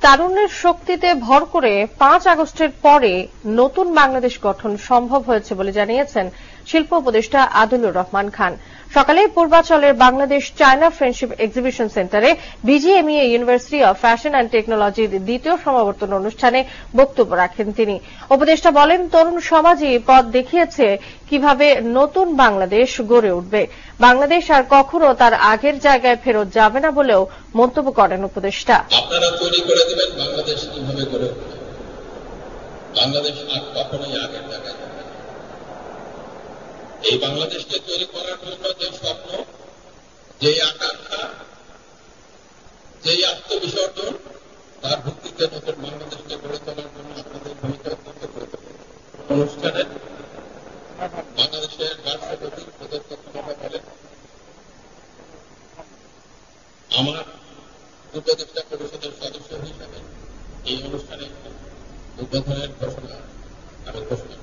তারুণ্যের শক্তিতে ভর করে 5 আগস্টের পরে নতুন বাংলাদেশ গঠন সম্ভব হয়েছে বলে জানিয়েছেন শিল্প উপদেষ্টা আদিলুর রহমান খান। সকালে পূর্বাচলের বাংলাদেশ চায়না ফ্রেন্ডশিপ এক্সিবিশন সেন্টারে BGMEA university of fashion and টেকনোলজির দ্বিতীয় সমাবর্তন অনুষ্ঠানে বক্তব্য রাখেন তিনি। উপদেষ্টা বলেন, তরুণ সমাজই পথ দেখিয়েছে কিভাবে নতুন বাংলাদেশ গড়ে উঠবে। বাংলাদেশ আর কখনো তার আগের জায়গায় ফেরত যাবে না বলেও মন্তব্য করেন উপদেষ্টা। আপনারা তৈরি করে দেবেন বাংলাদেশ কিভাবে গড়ে উঠবে। বাংলাদেশ আর কখনোই আগের জায়গায় যাবে না। এই বাংলাদেশকে তৈরি করার জন্য যে স্বপ্ন, যেই আকাঙ্ক্ষা, যেই আত্মবিসর্জন, তার ভিত্তিতে নতুন বাংলাদেশকে গড়ে তোলার জন্য আপনাদের ভূমিকা অত্যন্ত গুরুত্বপূর্ণ। অনুষ্ঠানে বাংলাদেশের রাষ্ট্রপতি প্রদত্ত ক্ষমতা বলেন, আমার উপদেষ্টা পরিষদের সদস্য হিসাবে এই অনুষ্ঠানে উদ্বোধনের ঘোষণা আমি ঘোষণা